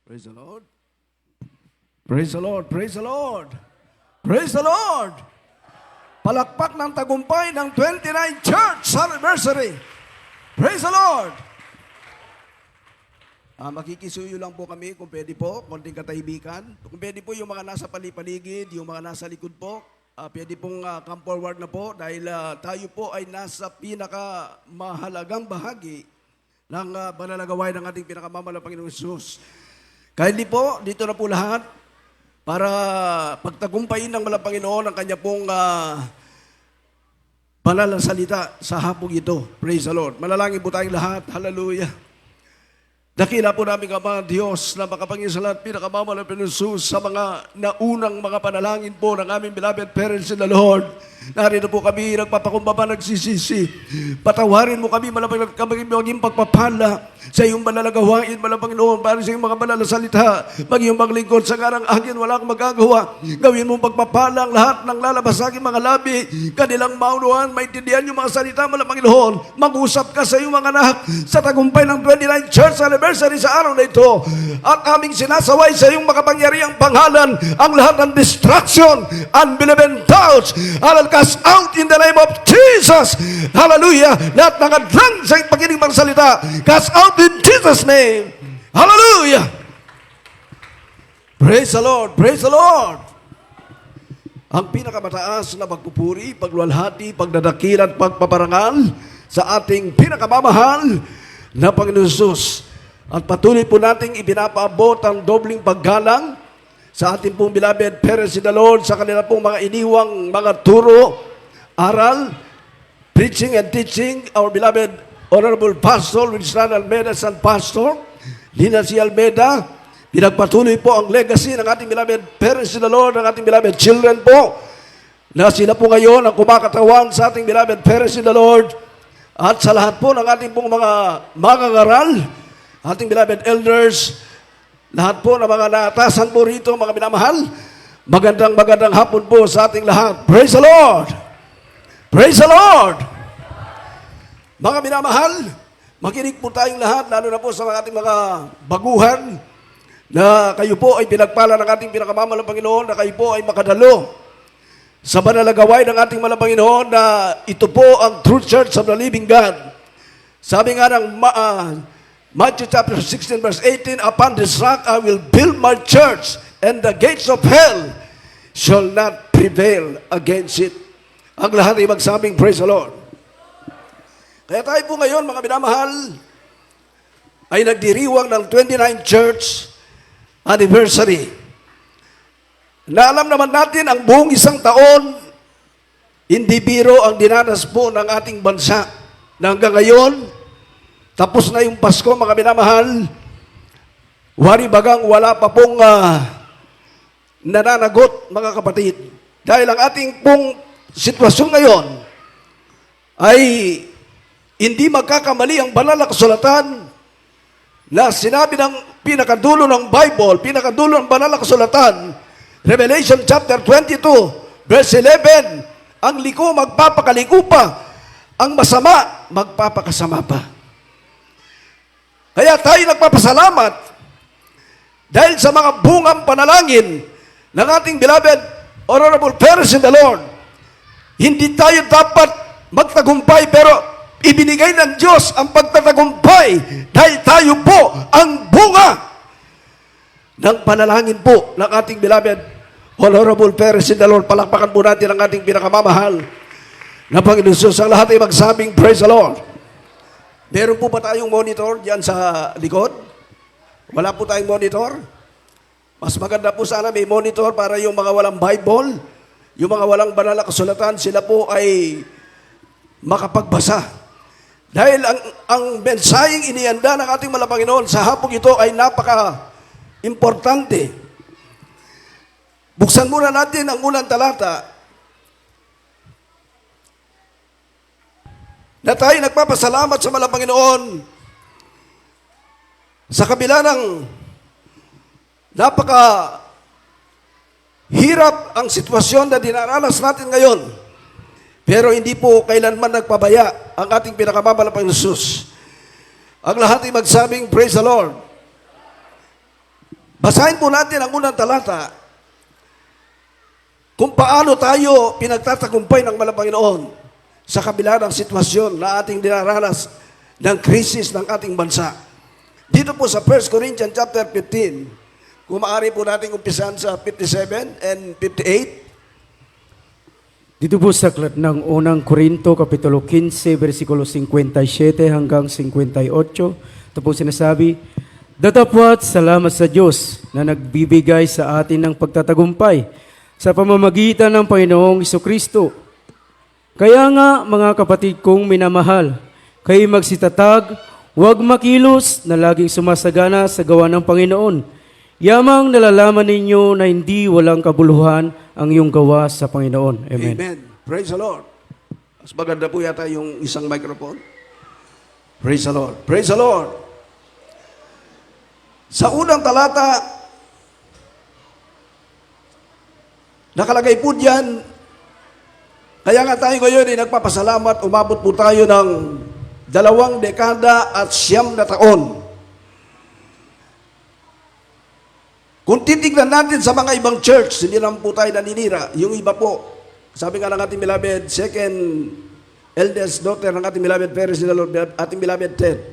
Praise the Lord. Praise the Lord. Praise the Lord. Praise the Lord. Palakpak ng tagumpay ng 29 Church Anniversary. Praise the Lord. Makikisuyo lang po kami kung pwede po, konting katahimikan. Kung pwede po yung mga nasa palipaligid, yung mga nasa likod po, pwede pong come forward na po dahil tayo po ay nasa pinakamahalagang bahagi ng panalagaway ng ating pinakamamahal na Panginoong Hesus. Kindly po, dito na po lahat para pagtagumpayin ng malang Panginoon ang kanya pong banal na salita sa hapong ito. Praise the Lord. Manalangin po tayong lahat. Hallelujah. Dakila po namin Ama Diyos na makapangyarihan sa lahat pinakamamahal na Panginoong Hesus sa mga naunang mga panalangin po ng aming beloved parents in the Lord. Narito po kami, nagpapakumbaba, nagsisisi. Patawarin mo kami, malapang kami maging pagpapala sa iyong malalagawain, malang Panginoon, para sa iyong mga banal na salita. Mag iyong maglingkod sa ngarang akin, wala kang magagawa. Gawin mong pagpapala ang lahat ng lalabas sa aking mga labi. Kanilang maunuan, maintindihan yung mga salita, malang Panginoon. Mag-usap ka sa iyong mga anak sa tagumpay ng 29 Church Anniversary sa araw na ito. At aming sinasaway sa iyong makapangyarihang pangalan ang lahat ng distraction, unbelief and doubts. Cast out in the name of Jesus. Hallelujah. Lahat ng adlang sa pakinig ng salita. Cast out in Jesus' name. Hallelujah. Praise the Lord. Praise the Lord. Ang pinakamataas na pagpupuri, pagluwalhati, pagdadakil at pagpaparangal sa ating pinakamamahal na Panginoon Hesus. At patuloy po nating ipinapaabot ang dobling paggalang sa ating pong beloved parents in the Lord, sa kanila pong mga iniwang mga turo, aral, preaching and teaching, our beloved Honorable Pastor Winston Almeida, San Pastor, Lina C. Almeida, pinagpatuloy po ang legacy ng ating beloved parents in the Lord, ng ating beloved children po, na sila po ngayon ang kumakatawan sa ating beloved parents in the Lord, at sa lahat po ng ating pong mga mangangaral, ating beloved elders, lahat po ng mga naatasan po rito, mga minamahal, magandang hapon po sa ating lahat. Praise the Lord! Praise the Lord! Mga minamahal, makinig po tayong lahat, lalo na po sa ating mga baguhan, na kayo po ay pinagpala ng ating pinakamamahal na Panginoon, na kayo po ay makadalo sa banalagaway ng ating malang Panginoon, na ito po ang True Church of the Living God. Sabi nga ng Matthew chapter 16 verse 18, upon this rock I will build my church, and the gates of hell shall not prevail against it. Ang lahat ay magsabing, praise the Lord. Kaya tayo po ngayon, mga minamahal, ay nagdiriwang ng 29 Church Anniversary. Na alam naman natin, ang buong isang taon, hindi biro ang dinanas po ng ating bansa. Na hanggang ngayon, tapos na yung Pasko, mga minamahal, wari bagang wala pa pong nananagot, mga kapatid. Dahil ang ating pong sitwasyon ngayon ay hindi magkakamali ang banal na kasulatan na sinabi ng pinakadulo ng Bible, pinakadulo ng banal na kasulatan, Revelation chapter 22, verse 11, ang liko magpapakaliko pa, ang masama magpapakasama pa. Kaya tayo nagpapasalamat dahil sa mga bungang panalangin ng ating beloved Honorable parents in the Lord. Hindi tayo dapat magtagumpay, pero ibinigay ng Diyos ang pagtatagumpay dahil tayo po ang bunga ng panalangin po ng ating beloved Honorable parents in the Lord. Palakpakan po natin ang ating pinakamamahal na Panginoon Hesus. Ang lahat ay magsabing, praise the Lord. Meron po ba tayong monitor diyan sa likod? Wala po tayong monitor? Mas maganda po sana may monitor para yung mga walang Bible, yung mga walang banal na kasulatan, sila po ay makapagbasa. Dahil ang mensaheng inianda ng ating malang Panginoon sa hapong ito ay napaka-importante. Buksan muna natin ang unang talata, na tayo nagpapasalamat sa malang Panginoon sa kabila ng napaka-hirap ang sitwasyon na dinaranas natin ngayon. Pero hindi po kailanman nagpabaya ang ating pinakamamahal na Panginoon Hesus. Ang lahat ay magsabing, praise the Lord. Basahin po natin ang unang talata kung paano tayo pinagtatagumpay ng Panginoon sa kabila ng sitwasyon na ating dinaranas ng krisis ng ating bansa. Dito po sa 1 Corinthians chapter 15, kung maaari po natin umpisahan sa 57 and 58. Dito po sa aklat ng unang Korinto, Kapitulo 15, versikulo 57 hanggang 58. Ito po sinasabi, "Datapwat salamat sa Diyos na nagbibigay sa atin ng pagtatagumpay sa pamamagitan ng Panginoong Jesucristo. Kaya nga, mga kapatid kong minamahal, kayo magsitatag, huwag makilos na laging sumasagana sa gawa ng Panginoon. Yamang nalalaman ninyo na hindi walang kabuluhan ang iyong gawa sa Panginoon." Amen. Amen. Praise the Lord. Mas maganda po yata yung isang microphone. Praise the Lord. Praise the Lord. Sa unang talata, nakalagay po diyan, kaya nga tayo ngayon ay nagpapasalamat, umabot po tayo ng 2 dekada at 9 na taon. Kung titignan natin sa mga ibang church, hindi naman po tayo naninira. Yung iba po, sabi nga ng ating beloved, second eldest daughter ng ating beloved Paris in the Lord, ating beloved Ted,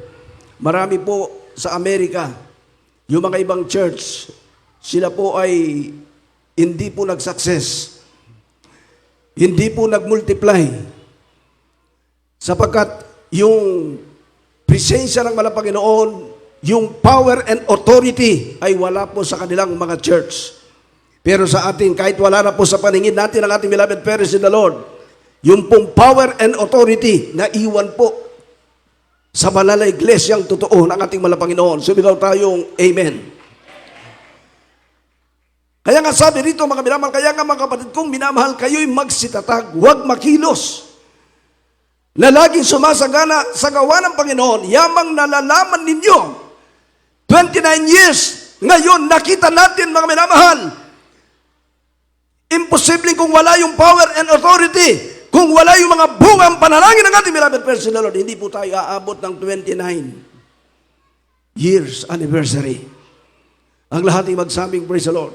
marami po sa Amerika, yung mga ibang church, sila po ay hindi po nag-success. Hindi po nag-multiply. Sapagkat yung presensya ng Panginoon, yung power and authority ay wala po sa kanilang mga church. Pero sa atin, kahit wala na po sa paningin natin ang ating beloved Paris in the Lord, yung pong power and authority na iwan po sa banal na iglesyang totoo ng ating Panginoon. Sumigaw tayong Amen. Kaya nga sabi rito mga minamahal, kaya nga mga kapatid kong minamahal, kayo'y magsitatag, huwag makilos, na laging sumasagana sa gawa ng Panginoon. Yamang nalalaman ninyo, 29 years, ngayon nakita natin mga minamahal, imposibleng kung wala yung power and authority, kung wala yung mga bungang panalangin ng ating beloved person na Lord, hindi po tayo aabot ng 29 years anniversary. Ang lahat ay magsabing praise the Lord.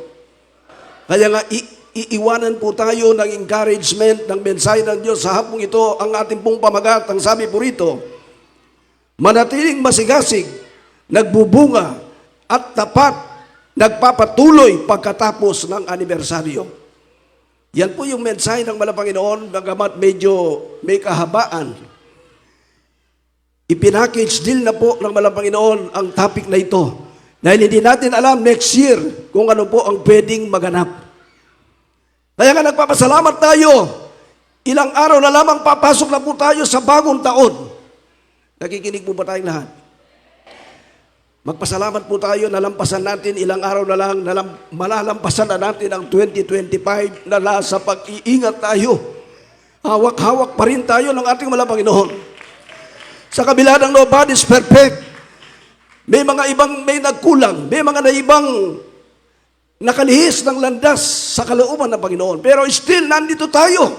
Kaya nga, iiwanan po tayo ng encouragement ng mensahe ng Diyos sa hapong ito. Ang ating pong pamagat, ang sabi po rito, manatiling masigasig, nagbubunga at tapat, nagpapatuloy pagkatapos ng anibersaryo. Yan po yung mensahe ng Panginoon, bagamat medyo may kahabaan. Ipinackage deal na po ng Panginoon ang topic na ito. Dahil hindi natin alam next year kung ano po ang pwedeng maganap. Kaya nga nagpapasalamat tayo. Ilang araw na lamang papasok na po tayo sa bagong taon. Nakikinig po ba tayong lahat? Magpasalamat po tayo, nalampasan natin ilang araw na lang, malalampasan na natin ang 2025 na nasa pag-iingat tayo. Hawak-hawak pa rin tayo ng ating Panginoon. Sa kabila ng nobody's perfect, may mga ibang may nagkulang, may mga ibang nakalihis ng landas sa kalooban ng Panginoon. Pero still, nandito tayo.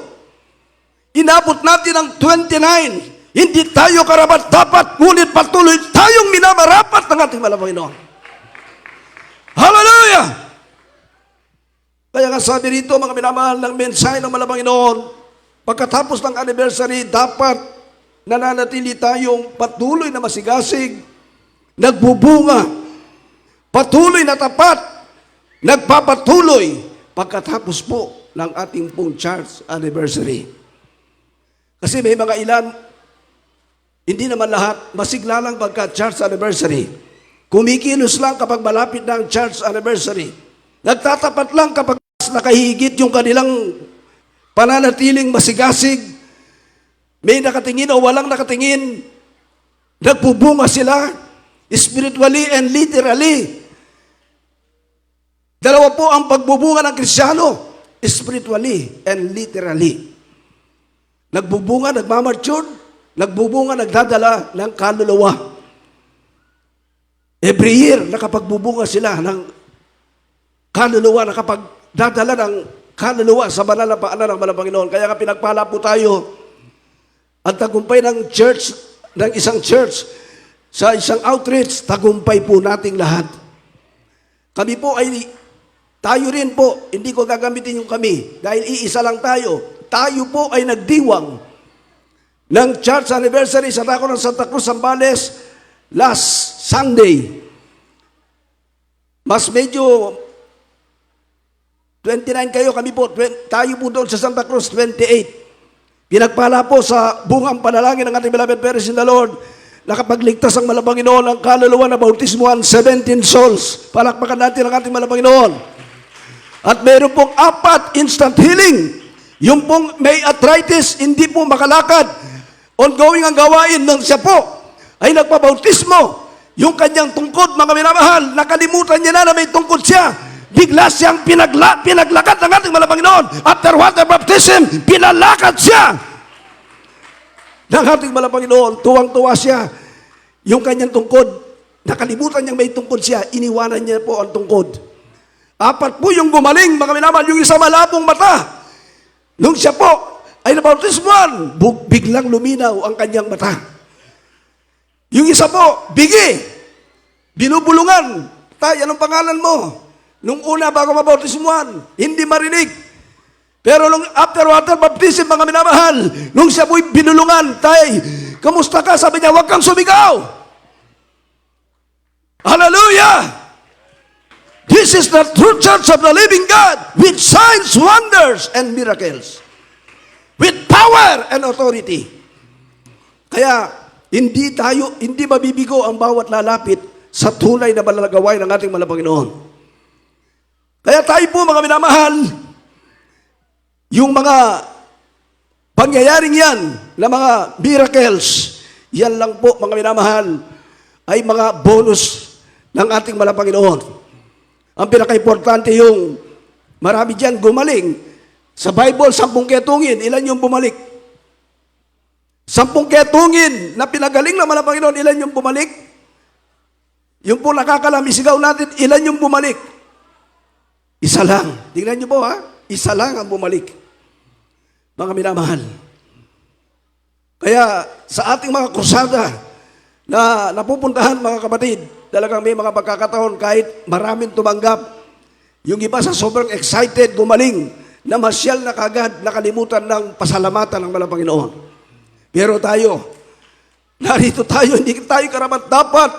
Inabot natin ang 29. Hindi tayo karapat-dapat, ngunit patuloy tayong minamarapat ng ating Panginoon. Hallelujah! Kaya nga sabi rito, mga minamahal ng mensahe ng Panginoon, pagkatapos ng anniversary, dapat nananatili tayong patuloy na masigasig, nagbubunga, patuloy na tapat, nagpapatuloy pagkatapos po ng ating pong church anniversary. Kasi may mga ilan, hindi naman lahat, masigla lang pagka church anniversary. Kumikilos lang kapag malapit na ang church anniversary. Nagtatapat lang kapag nakahigit yung kanilang pananatiling masigasig. May nakatingin o walang nakatingin, nagbubunga sila, spiritually and literally. Dalawa po ang pagbubunga ng Kristiyano, spiritually and literally. Nagbubunga, nagmamature, nagbubunga, nagdadala ng kaluluwa. Every year, nakapagbubunga sila ng kaluluwa, nakapagdadala ng kaluluwa sa banal na paanan ng Panginoon. Kaya nga pinagpala po tayo ang tagumpay ng church, ng isang church, sa isang outreach, tagumpay po nating lahat. Kami po ay, tayo rin po, hindi ko gagamitin yung kami, dahil iisa lang tayo. Tayo po ay nagdiwang ng church anniversary sa Dako ng Santa Cruz, Zambales, last Sunday. Mas medyo 29 kayo, kami po, tayo po doon sa Santa Cruz, 28. Pinagpala po sa bungang panalangin ng ating beloved parents in the Lord, nakapagligtas ang Malapanginoon ang kaluluwa na bautismuhan, 17 souls. Palakpakan natin ang ating Malapanginoon. At meron pong 4 instant healing. Yung pong may arthritis, hindi po makalakad. Ongoing ang gawain ng siya po ay nagpabautismo. Yung kanyang tungkod, mga minamahal, nakalimutan niya na may tungkod siya. Bigla siyang pinaglakad ng ating Malapanginoon. After water baptism, pinalakad siya ng ating Malapanginoon. Tuwang-tuwa siya. Yung kanyang tungkod, nakalimutan niyang may tungkod siya, iniwanan niya po ang tungkod. 4 po yung gumaling, mga minamahal, yung isa malabong mata. Nung siya po ay nabautismuhan, biglang luminaw ang kanyang mata. Yung isa po, bigi, binubulungan. Tay, anong pangalan mo? Nung una, bago mabautismuhan, hindi marinig. Pero nung after water baptism, mga minamahal, nung siya po'y binulungan, tay, kamusta ka? Sabi niya, huwag kang sumigaw. Hallelujah! This is the true church of the living God with signs, wonders, and miracles. With power and authority. Kaya, hindi mabibigo ang bawat lalapit sa tunay na malalagaway ng ating Malapanginoon. Kaya tayo po, mga minamahal, yung mga pangyayaring yan na mga miracles, yan lang po, mga minamahal, ay mga bonus ng ating Malapanginoon. Ang pinaka-importante yung marami dyan gumaling. Sa Bible, 10 ketungin, ilan yung bumalik? 10 ketungin na pinagaling ng Malapanginoon, ilan yung bumalik? Yung po nakakalamisgaw natin, ilan yung bumalik? Isa lang. Tingnan niyo po, ha? Isa lang ang bumalik. Mga minamahal. Kaya sa ating mga krusada na napupuntahan, mga kapatid, talagang may mga pagkakataon kahit maraming tumanggap. Yung iba sa sobrang excited, gumaling, na masyal na kagad, nakalimutan ng pasalamatan ng Malapanginoon. Pero tayo, narito tayo, hindi tayo karapat dapat.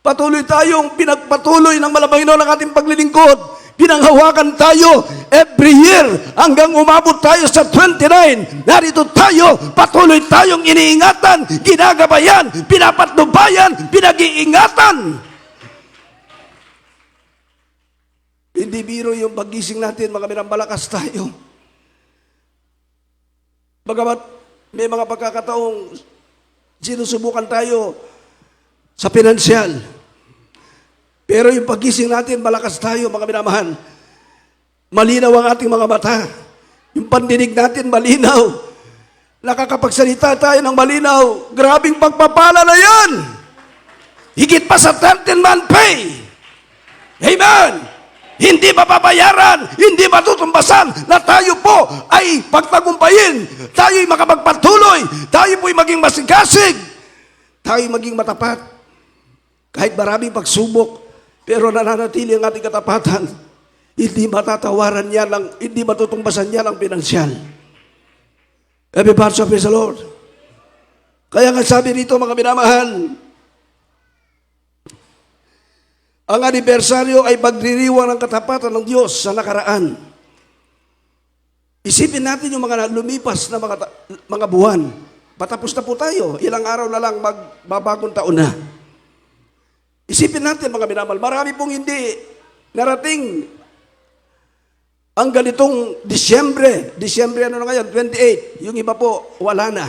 Patuloy tayong pinagpatuloy ng Malapanginoon ang ating paglilingkod. Pinanghawakan tayo every year hanggang umabot tayo sa 29. Narito tayo, patuloy tayong iniingatan, ginagabayan, pinapatnubayan, pinag-iingatan. Hindi biro yung pagising natin, mga minambalakas tayo. Bagamat may mga pagkakataong sinusubukan tayo sa pinansyal. Pero yung pagising natin, malakas tayo, mga minamahal. Malinaw ang ating mga mata. Yung pandinig natin, malinaw. Nakakapagsalita tayo ng malinaw. Grabing pagpapala na yan. Higit pa sa 13-month pay. Amen. Hindi mapapayaran, hindi matutumbasan na tayo po ay pagtagumpayin. Tayo'y makapagpatuloy. Tayo po'y maging masigasig. Tayo'y maging matapat. Kahit maraming pagsubok, pero nananatili ang ating katapatan, hindi matatawaran niya, hindi matutumbasan niya ng pinansyal. Everybody shall praise the Lord. Kaya nga sabi dito, mga minamahal, ang anibersaryo ay pagdiriwang ng katapatan ng Diyos sa nakaraan. Isipin natin yung mga lumipas na mga buwan. Patapos na po tayo. Ilang araw na lang magbabagong taon na. Isipin natin, mga minamahal, marami pong hindi narating ang ganitong Disyembre ano na ngayon, 28, yung iba po, wala na.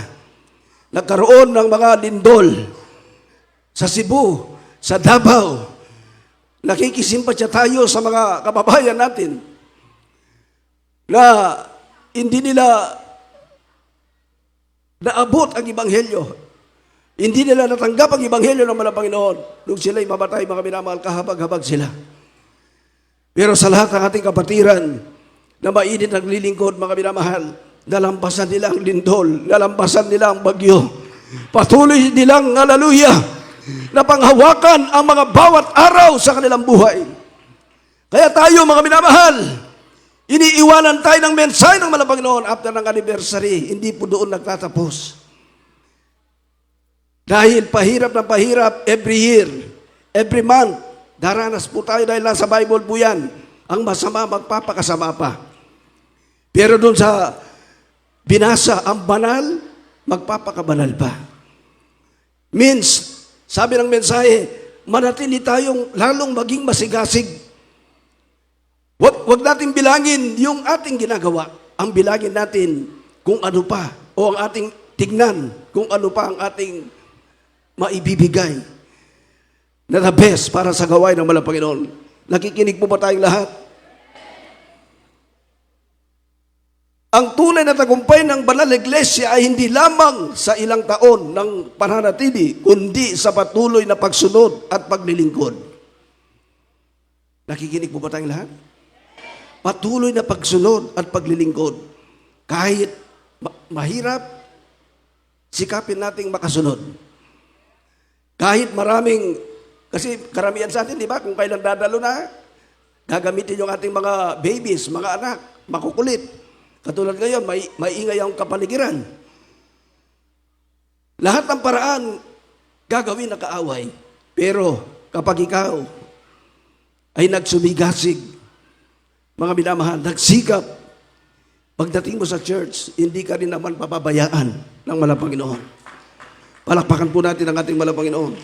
Nagkaroon ng mga lindol sa Cebu, sa Davao. Nakikisimpatya tayo sa mga kababayan natin na hindi nila naabot ang Ebanghelyo. Hindi nila natanggap ang Ebanghelyo ng Malapanginoon. Nung sila'y mamatay, mga minamahal, kahabag-habag sila. Pero sa lahat ng ating kapatiran na mainit naglilingkod, mga minamahal, nalampasan nila ang lindol, nalampasan nila ang bagyo. Patuloy nilang, hallelujah, na panghawakan ang mga bawat araw sa kanilang buhay. Kaya tayo mga minamahal, iniiwanan tayo ng mensahe ng Panginoon after ng anniversary. Hindi po doon nagtatapos. Dahil pahirap na pahirap every year, every month, daranas po tayo dahil nasa Bible po yan. Ang masama magpapakasama pa. Pero doon sa binasa, ang banal, magpapakabanal pa. Means, sabi ng mensahe, manatili tayong lalong maging masigasig. Wag natin bilangin yung ating ginagawa. Ang bilangin natin kung ano pa, o ang ating tignan kung ano pa ang ating maibibigay na the best para sa gawain ng Panginoon. Nakikinig po ba tayong lahat? Ang tunay na tagumpay ng banal na iglesia ay hindi lamang sa ilang taon ng pananatili, kundi sa patuloy na pagsunod at paglilingkod. Nakikinig po ba tayong lahat? Patuloy na pagsunod at paglilingkod. Kahit mahirap, sikapin nating makasunod. Kahit maraming, kasi karamihan sa atin, di ba, kung kailan dadalo na, gagamitin yung ating mga babies, mga anak, makukulit. Katulad ngayon, maingay ang kapaligiran. Lahat ng paraan, gagawin na kaaway. Pero kapag ikaw ay nagsumigasig, mga minamahal, nagsikap, pagdating mo sa church, hindi ka rin naman papabayaan ng Panginoon. Palakpakan po natin ang ating Panginoon.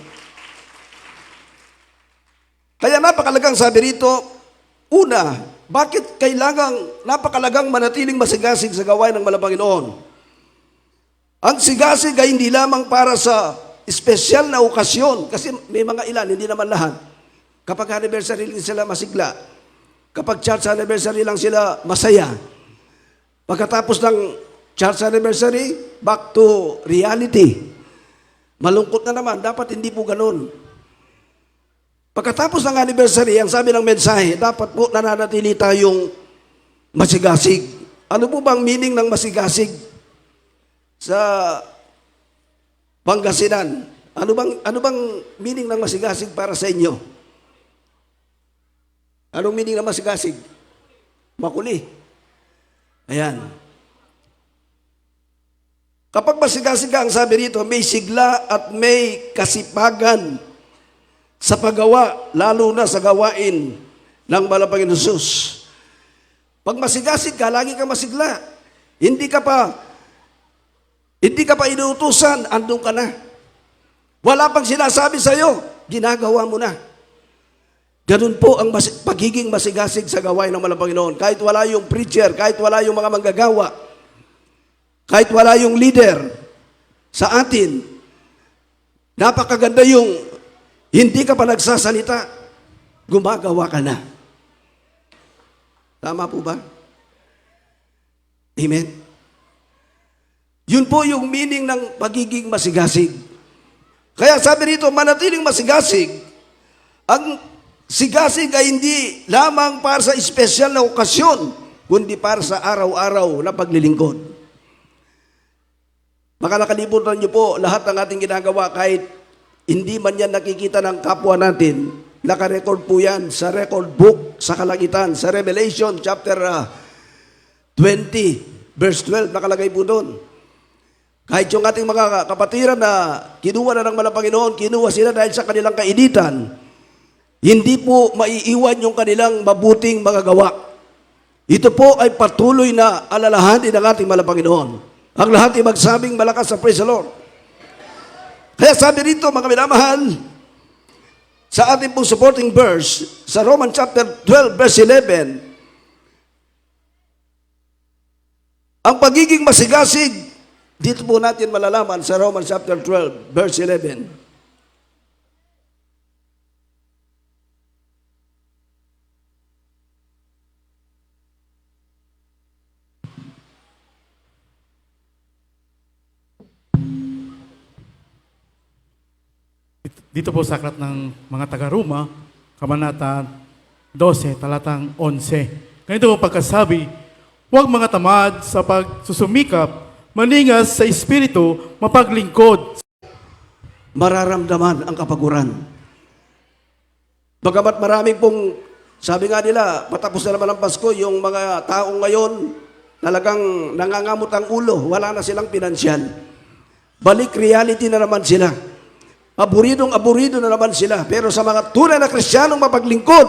Kaya napakalagang sabi rito, una, bakit napakalagang manatiling masigasig sa gawain ng Panginoon? Ang sigasig ay hindi lamang para sa espesyal na okasyon, kasi may mga ilan, hindi naman lahat. Kapag anniversary lang sila masigla, kapag church anniversary lang sila masaya. Pagkatapos ng church anniversary, back to reality. Malungkot na naman, dapat hindi po ganun. Pagkatapos ng anniversary, ang sabi ng mensahe, dapat po nananatili tayong masigasig. Ano po bang meaning ng masigasig sa Pangasinan? Ano bang meaning ng masigasig para sa inyo? Anong meaning ng masigasig? Makuli. Ayan. Kapag masigasig ka, ang sabi rito, may sigla at may kasipagan sa paggawa, lalo na sa gawain ng Panginoon Jesus. Pag masigasig ka, lagi kang masigla. Hindi ka pa inuutusan, andun ka na. Wala pang sinasabi sa'yo, ginagawa mo na. Ganun po ang pagiging masigasig sa gawain ng Panginoon. Kahit wala yung preacher, kahit wala yung mga manggagawa, kahit wala yung leader sa atin, napakaganda yung hindi ka pa nagsasalita, gumagawa ka na. Tama po ba? Amen? Yun po yung meaning ng pagiging masigasig. Kaya sabi rito, manatiling masigasig. Ang sigasig ay hindi lamang para sa espesyal na okasyon, kundi para sa araw-araw na paglilingkod. Baka nakalimutan niyo po lahat ng ating ginagawa kahit hindi man yan nakikita ng kapwa natin. Nakarecord po yan sa record book sa Kalangitan, sa Revelation chapter 20, verse 12, nakalagay po doon. Kahit yung ating mga kapatiran na kinuha na ng Panginoon, kinuha sila dahil sa kanilang kainitan, hindi po maiiwan yung kanilang mabuting mga gawa. Ito po ay patuloy na alalahanin ng ating Panginoon. Ang lahat ay magsabing malakas sa praise the Lord. Kaya sabi rito, mga minamahal, sa ating pong supporting verse, sa Romans chapter 12, verse 11, ang pagiging masigasig, dito po natin malalaman sa Romans chapter 12, verse 11. Dito po sa aklat ng mga taga-Roma, Kabanata 12, talatang 11. Ganito po pagkasabi, huwag mga tamad sa pagsusumikap, maningas sa espiritu, mapaglingkod. Mararamdaman ang kapaguran. Bagamat maraming pong Sabi nga nila, patapos na naman ang Pasko, yung mga taong ngayon, talagang nangangamot ang ulo, wala na silang pinansyal. Balik reality na naman sila. Aburido na naman sila. Pero sa mga tunay na Kristiyanong mapaglingkod,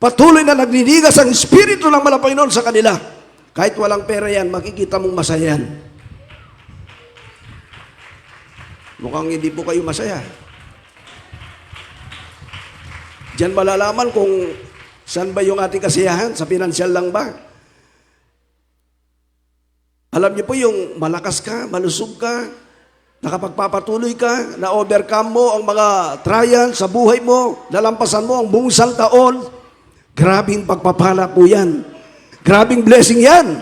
patuloy na nagliligas ang Espiritu ng Panginoon sa kanila. Kahit walang pera yan, makikita mong masaya yan. Mukhang hindi po kayo masaya. Diyan malalaman kung saan ba yung ating kasiyahan, sa pinansyal lang ba? Alam niyo po yung malakas ka, malusog ka, nakapagpapatuloy ka, na-overcome mo ang mga trial sa buhay mo, nalampasan mo ang buong isang taon, grabing pagpapala po yan. Grabing blessing yan.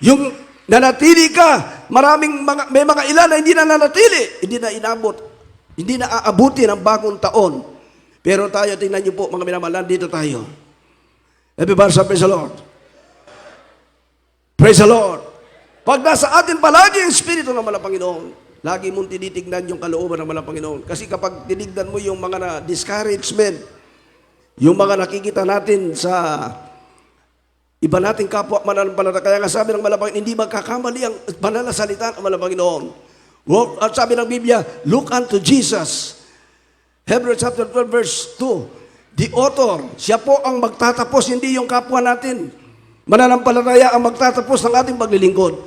Yung nanatili ka, may mga ilan na hindi na nanatili, hindi na inabot, hindi na aabuti ng bagong taon. Pero tayo, tingnan niyo po, mga minamahal, dito tayo. Everybody say, praise the Lord. Praise the Lord. Pag nasa atin palagi ang Espiritu ng Panginoon, lagi mong tinitignan yung kalooban ng Panginoon. Kasi kapag tinignan mo yung mga discouragement, yung mga nakikita natin sa iba nating kapwa mananampalataya, kaya nga sabi ng Panginoon, hindi magkakamali ang banal na salita ng Panginoon. At sabi ng Biblia, look unto Jesus. Hebrews chapter 12 verse 2, the author, siya po ang magtatapos, hindi yung kapwa natin. Mananampalataya ang magtatapos ng ating paglilingkod.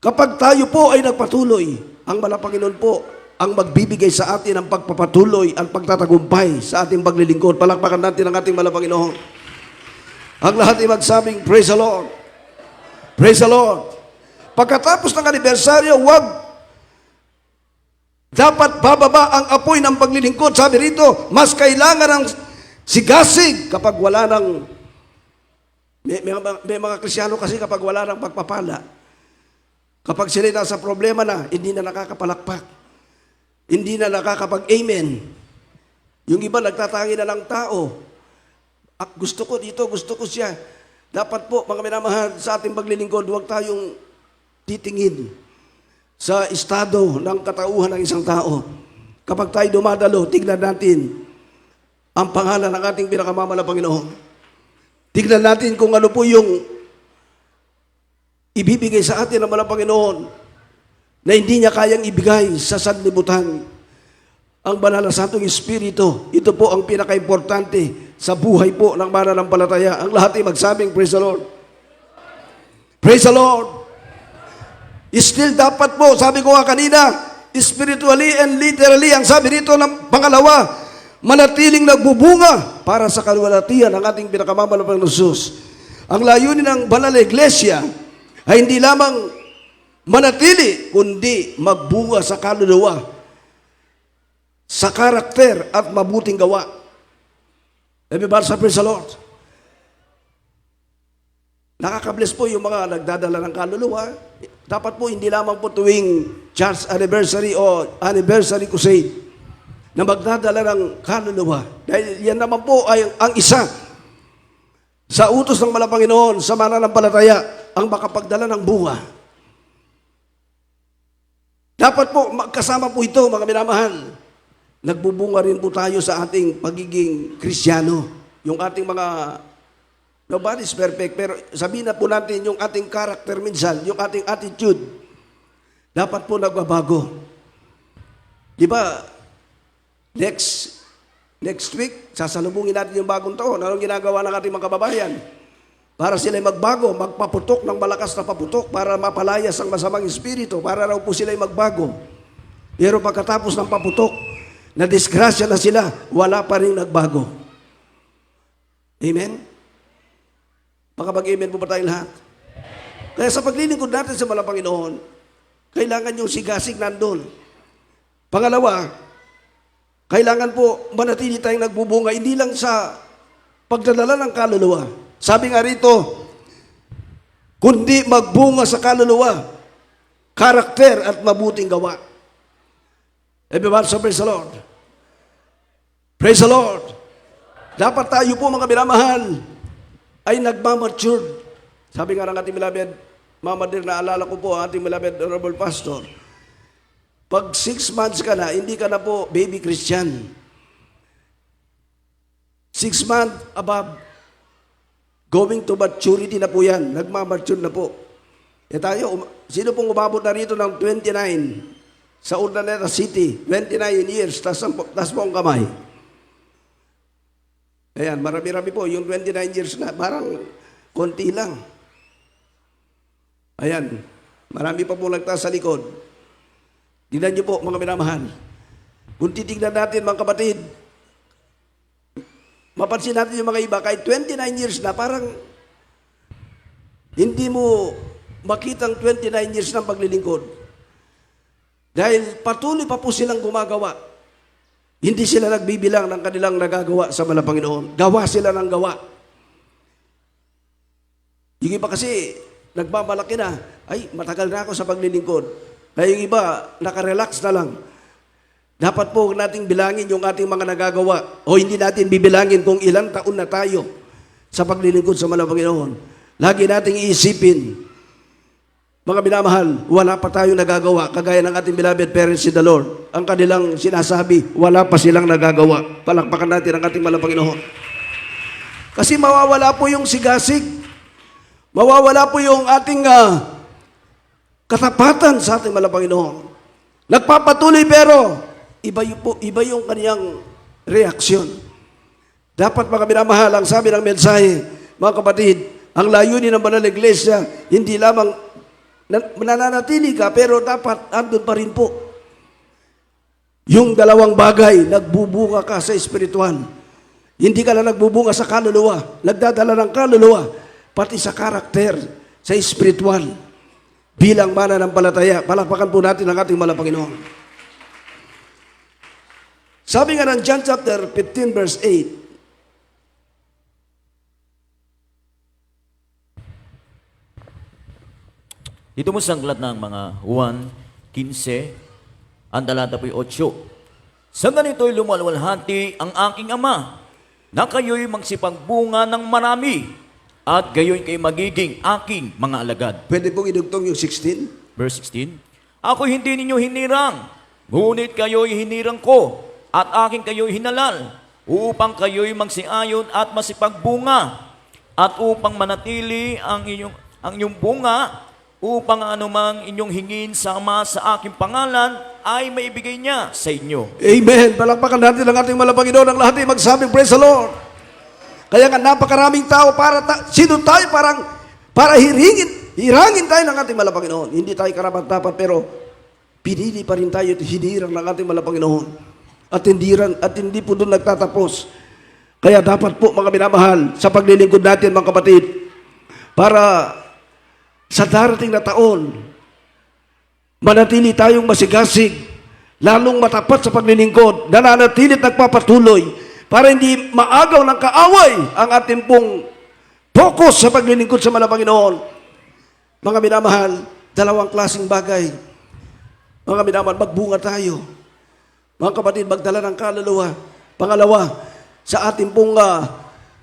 Kapag tayo po ay nagpatuloy, ang Panginoon po ang magbibigay sa atin ng pagpapatuloy at pagtatagumpay sa ating paglilingkod. Palakpakan natin ang ating Panginoon. Ang lahat ay magsabing, praise the Lord. Praise the Lord. Pagkatapos ng anibersaryo, dapat bababa ang apoy ng paglilingkod. Sabi rito, mas kailangan ng sigasig kapag wala ng... May mga Kristiyano kasi kapag wala ng pagpapala, kapag sila nasa problema na, hindi na nakakapalakpak, hindi na nakakapag-amen. Yung iba nagtatangi na ng tao. Gusto ko dito, gusto ko siya. Dapat po, mga minamahal, sa ating paglilingkod, huwag tayong titingin sa estado ng katauhan ng isang tao. Kapag tayo dumadalo, tignan natin ang pangalan ng ating pinakamamahalang Panginoon. Tignan natin kung ano po yung ibibigay sa atin ng Panginoon na hindi niya kayang ibigay sa sanlibutan. Ang banal na Santong Espiritu, ito po ang pinaka-importante sa buhay po ng mananampalataya. Ang lahat ay magsabing, praise the Lord. Praise the Lord. Still dapat po, sabi ko nga kanina, spiritually and literally, ang sabi rito ng pangalawa, manatiling nagbubunga para sa kaluwalhatian ng ating pinakamamahalang Panginoon Jesus. Ang layunin ng banal na iglesia ay hindi lamang manatili, kundi magbunga sa kaluluwa, sa karakter at mabuting gawa. Everybody say, praise the Lord. Nakaka-bless po yung mga nagdadala ng kaluluwa. Dapat po hindi lamang po tuwing church anniversary o anniversary crusade na magdadala ng kaluluwa. Dahil yan naman po ay ang isa sa utos ng Panginoon sa mananampalataya, ang makapagdala ng bunga. Dapat po magkasama po ito, mga minamahal. Nagbubunga rin po tayo sa ating pagiging Kristiyano. Yung ating mga, nobody's perfect, pero sabihin na po natin yung ating character minsan, yung ating attitude, dapat po nagbabago. Di ba, next week, sasalubungin natin yung bagong taon. Anong ginagawa ng ating mga kababayan? Para sila magbago, magpaputok ng malakas na paputok para mapalayas ang masamang espiritu, para raw po sila magbago. Pero pagkatapos ng paputok, na disgrasya na sila, wala pa rin nagbago. Amen? Makapag-amen po ba tayong lahat? Kaya sa paglilingkod natin sa Panginoon, kailangan yung sigasig nandun. Pangalawa, kailangan po manatili tayong nagbubunga, hindi lang sa pagdadala ng kaluluwa. Sabi nga rito, kundi magbunga sa kaluluwa, karakter at mabuting gawa. Everyone, so praise the Lord. Praise the Lord. Dapat tayo po, mga minamahal, ay nagmamature. Sabi nga ng ating beloved, Mama Dear, naalala ko po, ating beloved Honorable Pastor, pag 6 months ka na, hindi ka na po baby Christian. 6 6 months above, going to maturity na po yan. Nagmamature na po. E tayo, sino pong umabot na rito ng 29 sa Urdaneta City? 29 years, tas po ang kamay. Ayan, marami-rami po. Yung 29 years na, parang konti lang. Ayan, marami pa po nagtaas sa likod. Tingnan niyo po, mga minamahal. Kung titignan natin, mga kapatid, mapansin natin yung mga iba, kahit 29 years na, parang hindi mo makitang 29 years ng paglilingkod. Dahil patuloy pa po silang gumagawa. Hindi sila nagbibilang ng kanilang nagagawa sa mga Panginoon. Gawa sila ng gawa. Yung iba kasi, nagmamalaki na, ay, matagal na ako sa paglilingkod. Kaya yung iba, nakarelax na lang. Dapat po nating bilangin yung ating mga nagagawa o hindi natin bibilangin kung ilang taon na tayo sa paglilingkod sa mga Panginoon. Lagi nating iisipin, mga minamahal, wala pa tayong nagagawa kagaya ng ating beloved parents in the Lord. Ang kanilang sinasabi, wala pa silang nagagawa. Palakpakan natin ang ating mga Panginoon. Kasi mawawala po yung sigasig. Mawawala po yung ating katapatan sa ating mga Panginoon. Nagpapatuloy pero iba yung kaniyang reaksyon. Dapat mga minamahal, ang sabi ng mensahe, mga kapatid, ang layunin ng banal na iglesia, hindi lamang nananatili ka, pero dapat andun pa rin po. Yung dalawang bagay, nagbubunga ka sa espiritual. Hindi ka lang nagbubunga sa kaluluwa, nagdadala ng kaluluwa, pati sa karakter, sa espiritual. Bilang mananampalataya, palakpakan po natin ang ating mahal na Panginoon. Sabi nga ng John chapter 15 verse 8, dito mo sanglat ng mga Juan 15, ang talata po'y 8. Sa ganito'y lumalwalhati ang aking Ama, na kayo'y magsipagbunga ng marami, at gayo'y kayo magiging aking mga alagad. pwede pong idugtong yung 16? Verse 16, ako hindi ninyo hinirang, ngunit kayo'y hinirang ko, at aking kayo'y hinalal, upang kayo'y magsiayon at masipagbunga, at upang manatili ang inyong bunga, upang anumang inyong hingin sama sa aking pangalan ay maibigay niya sa inyo. Amen. Palakpakan natin ang ating mahal na Panginoon. Ang lahat ay magsabi, praise the Lord. Kaya nga napakaraming tao sino tayo para hirangin tayo ng ating mahal na Panginoon. Hindi tayo karapat-dapat pero pinili pa rin tayo at hinirang ng ating mahal na Panginoon. At hindi po doon nagtatapos. Kaya dapat po mga minamahal sa paglilingkod natin mga kapatid para sa darating na taon, manatili tayong masigasig, lalong matapat sa paglilingkod, nananatili at nagpapatuloy, para hindi maagaw ng kaaway ang ating pong focus sa paglilingkod sa mga Panginoon. Mga minamahal, dalawang klaseng bagay. Mga minamahal, magbunga tayo. Mga kapatid, magdala ng kaluluwa. Pangalawa, sa ating pong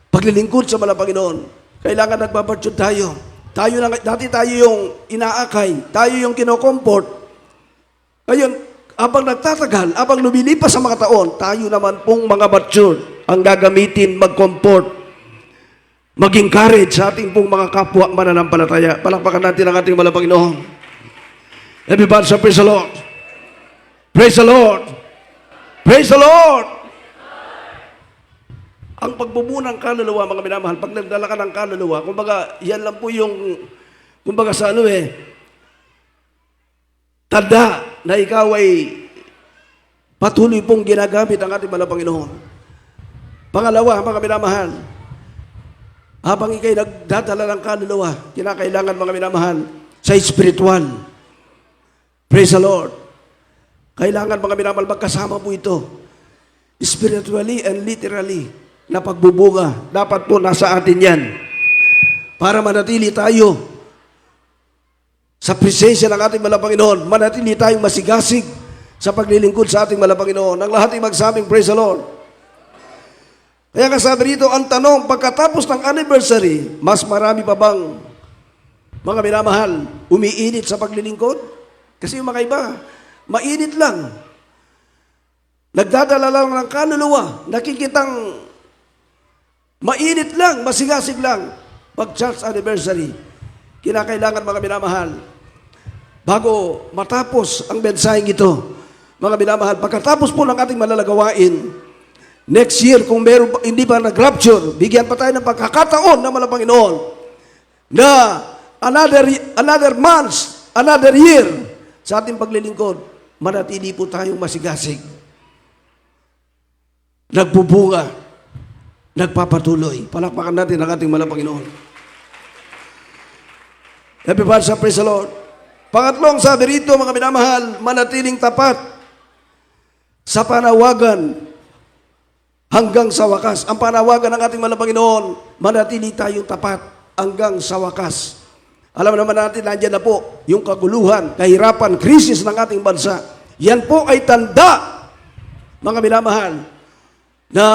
paglilingkod sa mga Panginoon, kailangan nagbabartsyod tayo. Dati tayo yung inaakay, tayo yung kinokomport. Ngayon, habang nagtatagal, habang lumilipas sa mga taon, tayo naman pong mga mature ang gagamitin mag-comport, mag-encourage sa ating pong mga kapwa mananampalataya. Palakpakan natin ang ating mahal na Panginoon. Everybody say, praise the Lord. Praise the Lord. Praise the Lord. Ang pagbubunang kaluluwa, mga minamahal, pag nagdala ka ng kaluluwa, kumbaga, yan lang po yung, kumbaga sa tanda na ikaw ay patuloy pong ginagamit ang ating mahal na Panginoon. Pangalawa, mga minamahal, habang ikay nagdadala ng kaluluwa, kinakailangan, mga minamahal, sa spiritual. Praise the Lord. Kailangan, mga minamahal, magkasama po ito. Spiritually and literally na pagbubunga. Dapat po nasa atin yan. Para manatili tayo sa presensya ng ating mahal na Panginoon. Manatili tayong masigasig sa paglilingkod sa ating mahal na Panginoon. Ang lahat ay magsabing, praise the Lord. Kaya nga sabi rito, ang tanong, pagkatapos ng anniversary, mas marami pa bang mga minamahal, umiinit sa paglilingkod? Kasi yung mga iba, mainit lang. Nagdadala lang ng kaluluwa, nakikitang Mainit lang, masigasig lang. Pag church anniversary, kinakailangan mga minamahal, bago matapos ang mensaheng ito, mga minamahal, pagkatapos po ng ating malalagawain, next year, kung meron, hindi pa nag-rapture, bigyan pa tayo ng pagkakataon na malang Panginoon na another month, another year sa ating paglilingkod, manatili po tayong masigasig. Nagbubunga, nagpapatuloy. Palakpakan natin ang ating malang Panginoon. Everybody sa praise the Lord. Pangatlong sabi rito, mga minamahal, manatiling tapat sa panawagan hanggang sa wakas. Ang panawagan ng ating malang Panginoon, manatili tayong tapat hanggang sa wakas. Alam naman natin, nandiyan na po yung kaguluhan, kahirapan, krisis ng ating bansa. Yan po ay tanda, mga minamahal, na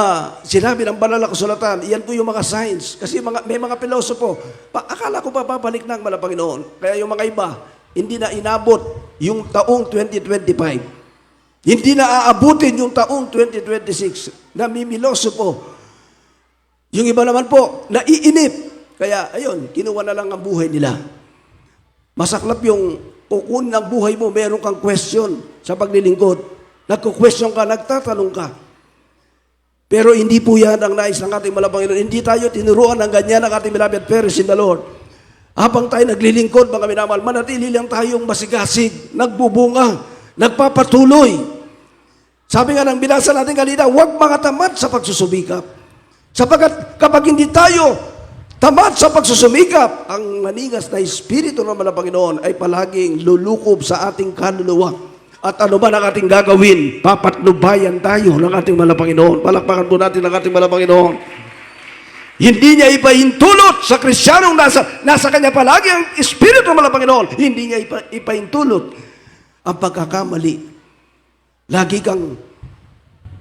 sinabi ng banal na kasulatan, iyan po yung mga signs. Kasi may mga pilosopo, akala ko pa babalik na ang malang Panginoon. Kaya yung mga iba, hindi na inabot yung taong 2025. Hindi na aabutin yung taong 2026. Namimiloso po. Yung iba naman po, naiinip. Kaya, ayun, kinuha na lang ang buhay nila. Masaklap yung kukunin ng buhay mo, meron kang question sa paglilingkod. Nagko-question ka, nagtatanong ka. Pero hindi po yan ang nais ng ating malang Panginoon. Hindi tayo tinuruan ng ganyan ng ating beloved parents in the Lord. Habang tayo naglilingkod, mga minamahal, manatili lang tayong masigasig, nagbubunga, nagpapatuloy. Sabi nga ng binasa natin kanina, huwag mga tamad sa pagsusumikap. Sapagkat kapag hindi tayo tamad sa pagsusumikap, ang manigas na Espiritu ng malang Panginoon ay palaging lulukob sa ating kaluluwa. At ano ba ang ating gagawin? Papatnubayan tayo ng ating malang Panginoon. Palakpakan po natin ang ating malang Panginoon. Hindi niya ipahintulot sa Kristiyanong nasa kanya palagi ang Espiritu ng malang Panginoon. Hindi niya ipahintulot ang pagkakamali. Lagi kang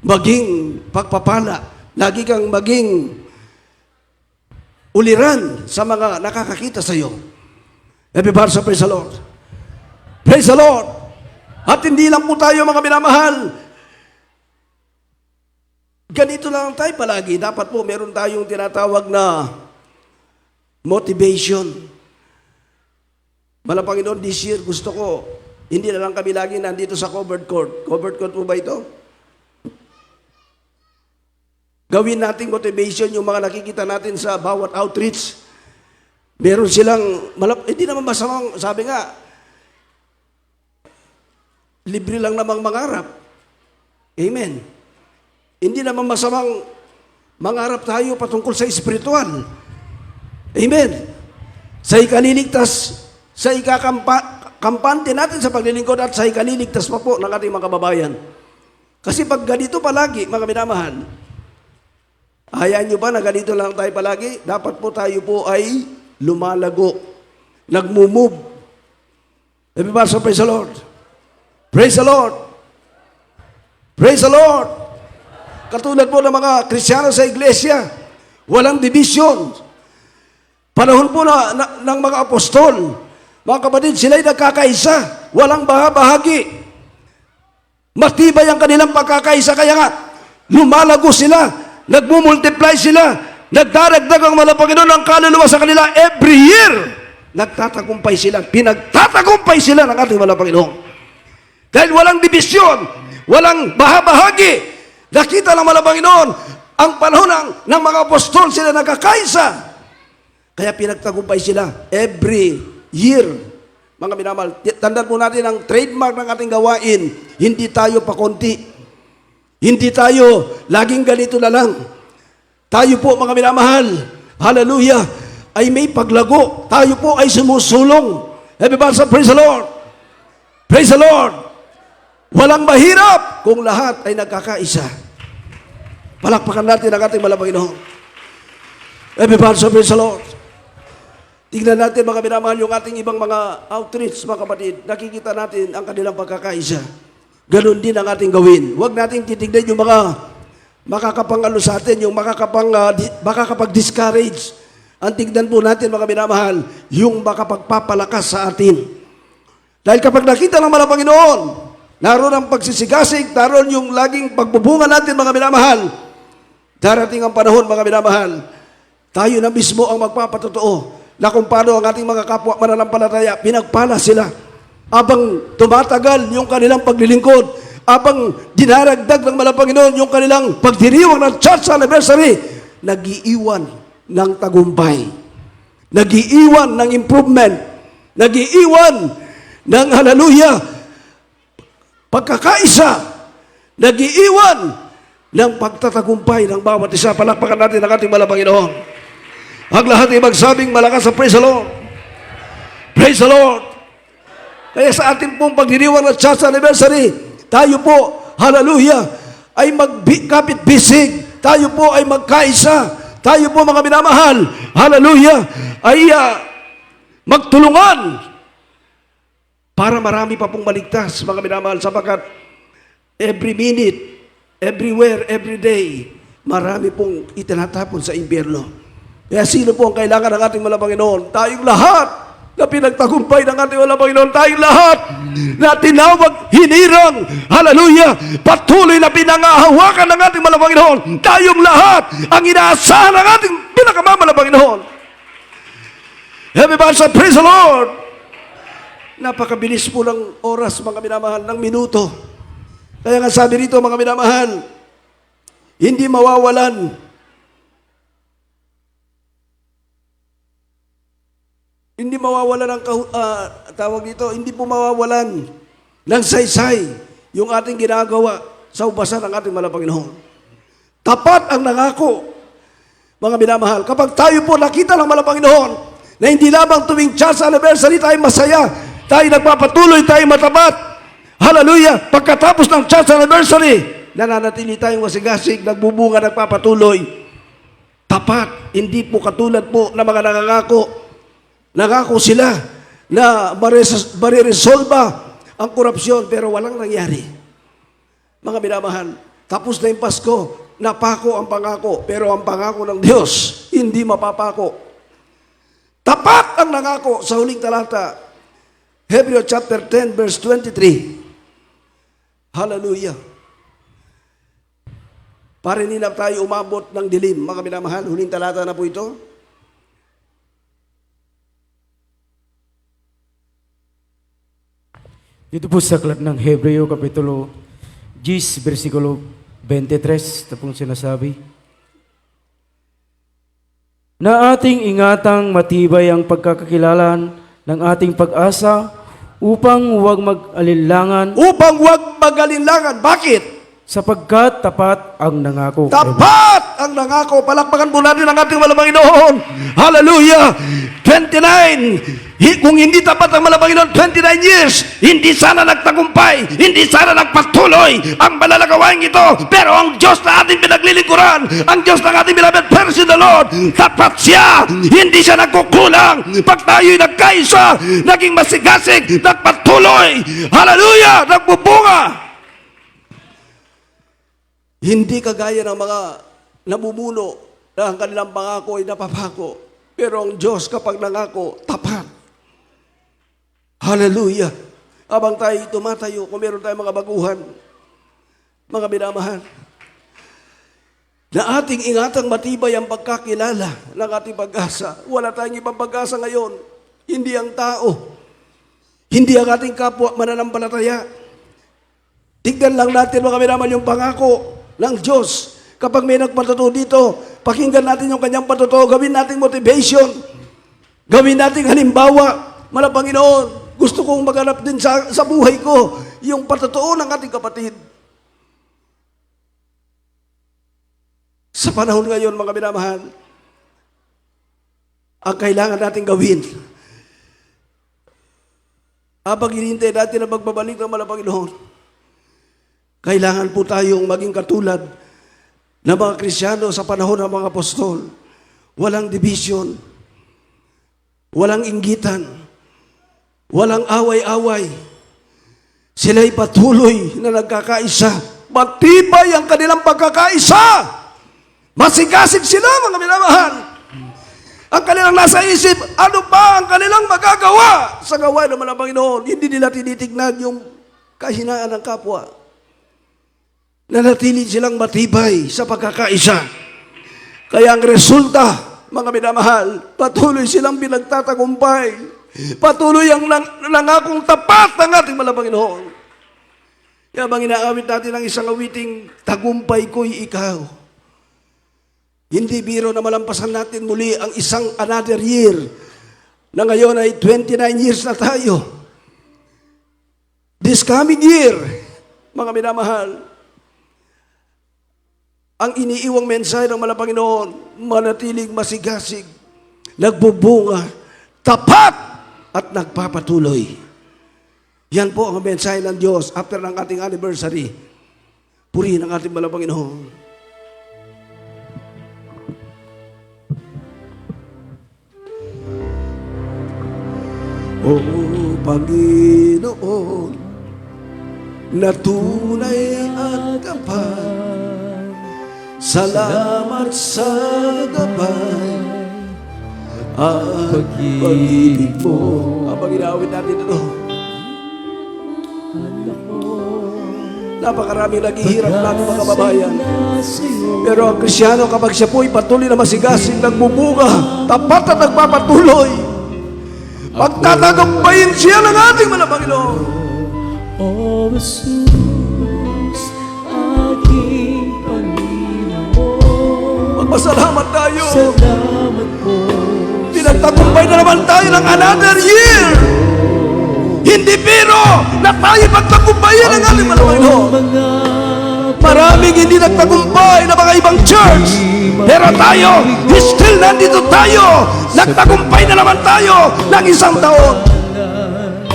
maging pagpapala. Lagi kang maging uliran sa mga nakakakita sa iyo. Everybody sa praise the Lord. Praise the Lord. At hindi lang po tayo mga minamahal. Ganito lang tayo palagi. Dapat po meron tayong tinatawag na motivation. Malang Panginoon, this year gusto ko, hindi na lang kami lagi nandito sa covered court. Covered court po ba ito? Gawin nating motivation yung mga nakikita natin sa bawat outreach. Meron silang, hindi naman masamang, sabi nga, libre lang namang mangarap. Amen. Hindi naman masamang mangarap tayo patungkol sa espiritual. Amen. Sa ikaliligtas, sa ikakampante natin sa paglilingkod at sa ikaliligtas pa po ng ating mga kababayan. Kasi pag ganito palagi, mga minamahal, hayaan nyo ba na ganito lang tayo palagi? Dapat po tayo po ay lumalago, nagmumove. Everybody say praise the Lord. Praise the Lord. Praise the Lord. Katulad po ng mga Kristiyano sa iglesia, walang division. Panahon po ng mga apostol, mga kapatid, sila'y nagkakaisa, walang bahagi. Matibay ang kanilang pagkakaisa, kaya nga, lumalago sila, nagmumultiply sila, nagdaragdag ang malang Panginoon ng kaluluwa sa kanila every year. Nagtatagumpay sila, pinagtatagumpay sila ng ating malang Panginoon. Dahil walang division, walang bahagi. Nakita ng malang Panginoon, ang panahon ng mga apostol sila nagkakaisa. Kaya pinagtagumpay sila every year. Mga minamahal, tandaan po natin ang trademark ng ating gawain, hindi tayo pakonti. Hindi tayo laging ganito na lang. Tayo po mga minamahal, hallelujah, ay may paglago. Tayo po ay sumusulong. Everybody say praise the Lord. Praise the Lord. Walang mahirap kung lahat ay nagkakaisa. Palakpakan natin ang ating malang Panginoon. Everybody say praise the Lord. Tingnan natin mga minamahal yung ating ibang mga outreach, mga kapatid. Nakikita natin ang kanilang pagkakaisa. Ganon din ang ating gawin. Huwag natin titignan yung mga makakapangalo sa atin, yung makakapag-discourage. Ang tignan po natin mga minamahal, yung makapagpapalakas sa atin. Dahil kapag nakita ng malang Panginoon, naroon ang pagsisigasig, naroon yung laging pagbubunga natin mga minamahal, Darating ang panahon, mga minamahal, tayo na mismo ang magpapatotoo na kung paano ang ating mga kapwa mananampalataya, pinagpala sila. Abang tumatagal yung kanilang paglilingkod, abang dinaragdag ng Panginoon yung kanilang pagdiriwang ng church anniversary, nag-iiwan ng tagumpay, nag-iiwan ng improvement, nag-iiwan ng hallelujah, pagkakaisa, nag-iiwan ng pagtatagumpay ng bawat isa. Palakpakan natin ang ating Panginoon. Ang lahat ay magsabing malakas sa praise the Lord. Praise the Lord. Kaya sa ating pong pagdiriwang ng church anniversary, tayo po, hallelujah, ay magkapit bisig. Tayo po ay magkaisa. Tayo po, mga minamahal, hallelujah, ay magtulungan para marami pa pong maligtas, mga minamahal, sapagkat every minute, everywhere, every day, marami pong itinatapon sa impyerno. Kaya sino po ang kailangan ng ating Panginoon? Tayong lahat na pinagtagumpay ng ating Panginoon. Tayong lahat na tinawag, hinirang, hallelujah, patuloy na pinangahawakan ng ating Panginoon. Tayong lahat ang inaasahan ng ating Panginoon. Everybody say, praise the Lord! Napakabilis po ng oras, mga minamahal, ng minuto. Kaya nga sabi rito, mga minamahal, hindi mawawalan ng tawag dito, hindi po mawawalan ng saysay yung ating ginagawa sa ubasan ng ating Panginoon. Tapat ang nangako, mga minamahal. Kapag tayo po nakita ng Panginoon na hindi lamang tuwing church anniversary tayo masaya, tayo nagpapatuloy, tayo matapat, hallelujah, pagkatapos ng church anniversary, nananatili tayong wasigasig, nagbubunga, nagpapatuloy. Tapat, hindi po katulad po ng mga nangangako. Nangako sila na mariresolba ang korupsyon, pero walang nangyari. Mga minamahal, tapos na yung Pasko, napako ang pangako, pero ang pangako ng Diyos, hindi mapapako. Tapat ang nangako sa huling talata, Hebrew chapter 10, verse 23. Hallelujah. Parinina tayo umabot ng dilim, mga minamahal. Huling talata na po ito. Dito po sa aklat ng Hebreo, Kapitulo 10, versikulo 23, ito pong sinasabi, na ating ingatang matibay ang pagkakakilalan ng ating pag-asa upang huwag mag-alinlangan. Upang huwag mag-alinlangan. Bakit? Sapagkat tapat ang nangako. Tapat ang nangako. Palakpakan po natin ang ating Panginoon. Hallelujah. 29. Kung hindi tapat ang Panginoon, 29 years, hindi sana nagtagumpay, hindi sana nagpatuloy ang malalagawain ito. Pero ang Diyos na ating pinaglilingkuran, ang Diyos na ating beloved person, the Lord, tapat siya, hindi siya nagkukulang. Pag tayo'y nagkaisa, naging masigasig, nagpatuloy, hallelujah, nagbubunga. Hindi kagaya ng mga namumuno na ang kanilang pangako ay napapako. Pero ang Diyos kapag nangako, tapat. Hallelujah. Habang tayo tumatayo, kung meron tayong mga baguhan, mga minamahal, na ating ingatang matibay ang pagkakilala ng ating pag-asa. Wala tayong ibang pag-asa ngayon. Hindi ang tao. Hindi ang ating kapwa mananampalataya. Tignan lang natin, mga minamahal, yung pangako ng Diyos. Kapag may nagpatuto dito, pakinggan natin yung kanyang patuto, gawin nating motivation, gawin nating halimbawa. Mga Panginoon, gusto kong maganap din sa buhay ko yung patutuo ng ating kapatid. Sa panahon ngayon, mga minamahal, ang kailangan natin gawin, habang hinihintay natin na magbabalik ng Panginoon, kailangan po tayong maging katulad ng mga Kristiyano sa panahon ng mga apostol. Walang division, walang inggitan, walang away-away. Sila'y patuloy na nagkakaisa. Matibay ang kanilang pagkakaisa. Masigasig sila, mga minamahal. Ang kanilang nasa isip, ano ba ang kanilang magagawa sa gawain ng Panginoon? Hindi nila tinitignan yung kahinaan ng kapwa. Nanatili silang matibay sa pagkakaisa. Kaya ang resulta, mga minamahal, patuloy silang pinagtatagumpay. Patuloy ang nangakong tapat ng ating mahal na Panginoon. Kaya bang inaawit natin ang isang awiting, tagumpay ko'y ikaw. Hindi biro na malampasan natin muli ang isang another year na ngayon ay 29 years na tayo. This coming year, mga minamahal, ang iniiwang mensahe ng mahal na Panginoon, manatiling masigasig, nagbubunga, tapat at nagpapatuloy. Yan po ang mensahe ng Diyos after ng ating anniversary. Purihin ang ating mahal na Panginoon. O Panginoon, na tunay at kapal, salamat sa gabay at pag-ibig mo. Habang inaawit natin ito, napakaraming naghihirap natin mga kababayan. Pero ang Krisyano, kapag siya po'y patuloy na masigasig, nagbubunga, tapat at nagpapatuloy, pagtatagumpayin siya ng ating mga Panginoon. O Jesus, aking Panginoon, Magpasalamat tayo. salamat po. Pinagtagumpay na naman tayo ng another year. Hindi biro na tayo pagtagumpayan ng ating mga Panginoon. Mga Maraming hindi nagtagumpay na mga ibang church. Pero tayo, still nandito tayo. Nagtagumpay na naman tayo ng isang taon.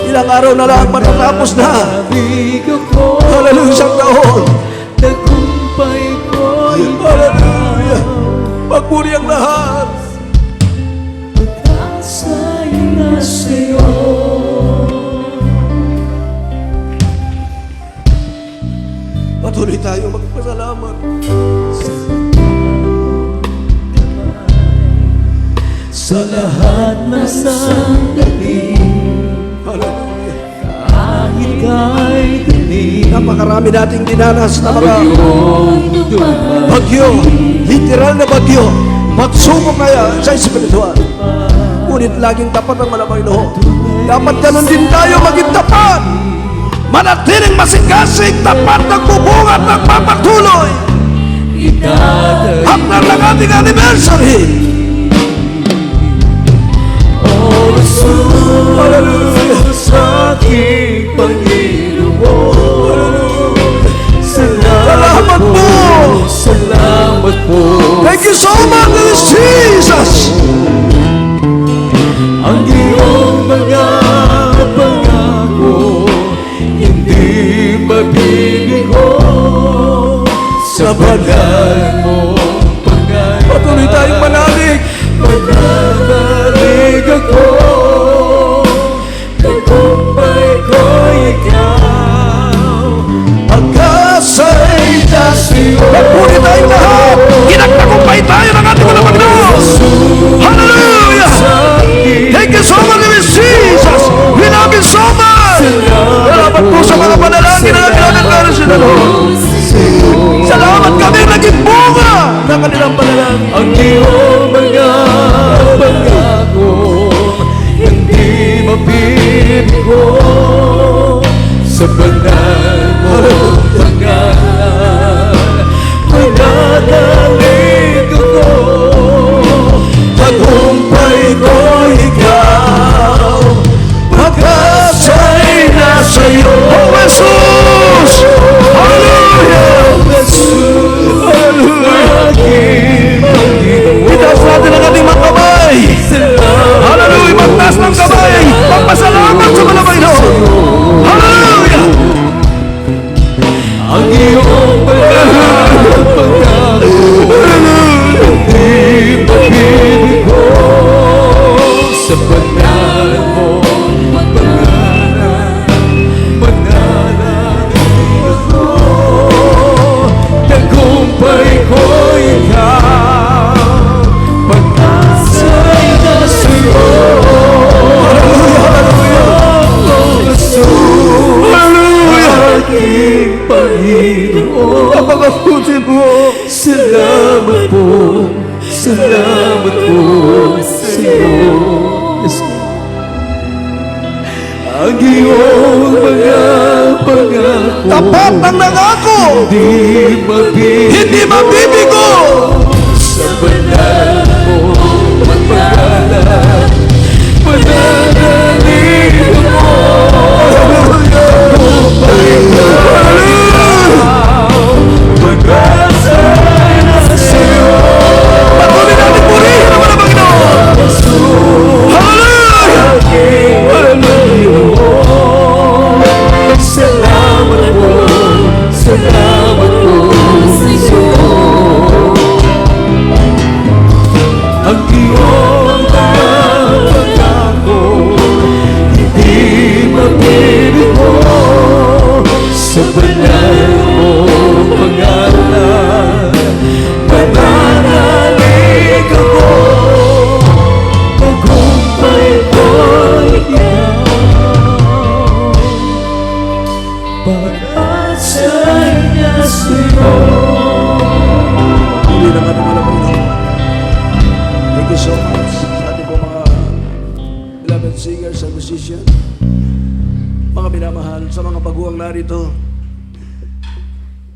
Ilang araw na lang matatapos na. bigo ko, Hallelujah, isang taon. tagumpay ko, Hallelujah. Pagpuri ang lahat. pag-asa'y nasa'yo. Patuloy tayo magpasalamat. Sa lahat na sandali, Hallelujah. kahit kay dilim, Napakarami nating dinanas na mga dumaan, bagyo. Literal na bagyo. Pagsubok kaya sa espiritual. Ngunit laging tapat ang malamang Panginoon. Dapat ganun din tayo maging tapat. Manatiling masigasig, tapat, nagbubunga at nagpapatuloy. idadal Hanggang ng ating anniversary. o Hallelujah. sa aking Panginoon. Salamat po. Salamat po. Thank you so much, Jesus. Ang iyong mga pangako hindi mabibigo sa banal mong pangako. Patuloy tayong manalig. Mananalig ako, tagumpay ko ikaw. Pag-asa'y Sa'yo, Pagpuri tayong lahat. Ginagtagumpay tayo ng ating mga Panginoon. Hallelujah. Thank you so much, Jesus. We love you so much. Salamat po sa mga panalangin na naglalagay sila, Lord. Salamat kami naging bunga ng kanilang panalangin. ang iyong mga pangako hindi mabibigo sa banal mong pangalan. Mananalig ako, tapat ng nangako, hindi mabibigo. Sa banal mo magpagalan, pananalig mo upa'y mag-asa na sa'yo. Patuloy natin purihin ang mga Panginoon. Hallelujah! Salamat po, salamat po sa'yo. Ang iyong pagkakako, hindi mapibigo. Sa banal mo pangalan, mananalig ako. Tagumpay ko'y ikaw, pag-asa'y nasa'yo. Hindi naman naman ang Panginoon. Thank you so much sa ating po mga beloved singers and musicians. Mga minamahal, sa mga baguhang narito,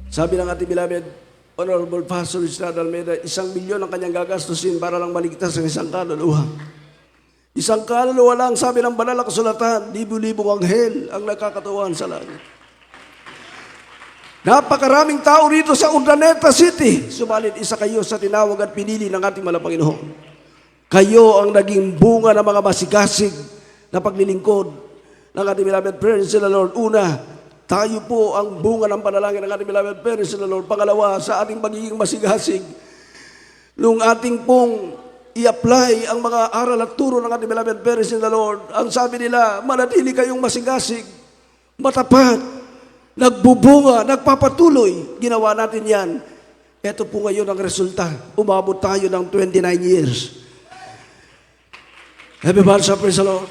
sabi ng ating beloved Honorable Pastor Richard Almeida, 1 milyon ang kanyang gagastusin para lang maligtas ang isang kaluluwa. Isang kaluluwa lang, sabi ng banal na kasulatan, libu-libong anghel ang nakakatawan sa langit. Napakaraming tao rito sa Urdaneta City. Subalit isa kayo sa tinawag at pinili ng ating mahal na Panginoon. Kayo ang naging bunga ng mga masigasig na paglilingkod ng ating beloved parents in the Lord. Una, tayo po ang bunga ng panalangin ng ating beloved parents in the Lord. Pangalawa, sa ating pagiging masigasig, nung ating pong i-apply ang mga aral at turo ng ating beloved parents in the Lord, ang sabi nila, manatili kayong masigasig, matapat, nagbubunga, nagpapatuloy. Ginawa natin yan. Ito po ngayon ang resulta. Umabot tayo ng 29 years. Everybody say praise the Lord.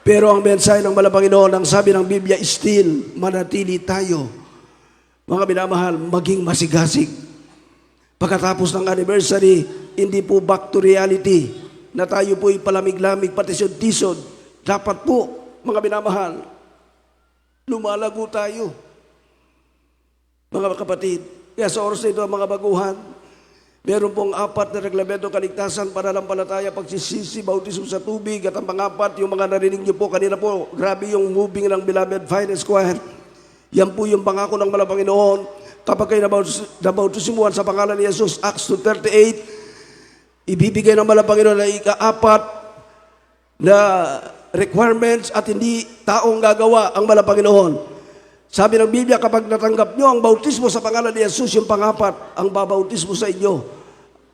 Pero ang mensahe ng mahal na Panginoon, ang sabi ng Biblia, still, manatili tayo. Mga minamahal, maging masigasig. Pagkatapos ng anniversary, hindi po back to reality na tayo po'y palamig-lamig, patisod-tisod. Dapat po, mga minamahal, lumalago tayo. Mga kapatid, kaya sa oras na ito, mga baguhan, meron pong 4 na reglamento kaligtasan, pananampalataya, pagsisisi, bautismo sa tubig, at ang pang-4, yung mga narinig niyo po kanina po, grabe yung moving ng beloved Finance Choir. Yan po yung pangako ng mahal na Panginoon. Kapag kayo nabautismuhan sa pangalan ni Jesus, Acts 2:38, ibibigay ng mahal na Panginoon na ika-4 na requirements at hindi taong gagawa ang mahal na Panginoon. Sabi ng Biblia, kapag natanggap nyo ang bautismo sa pangalan ni Jesus, yung pang-4, ang babautismo sa inyo,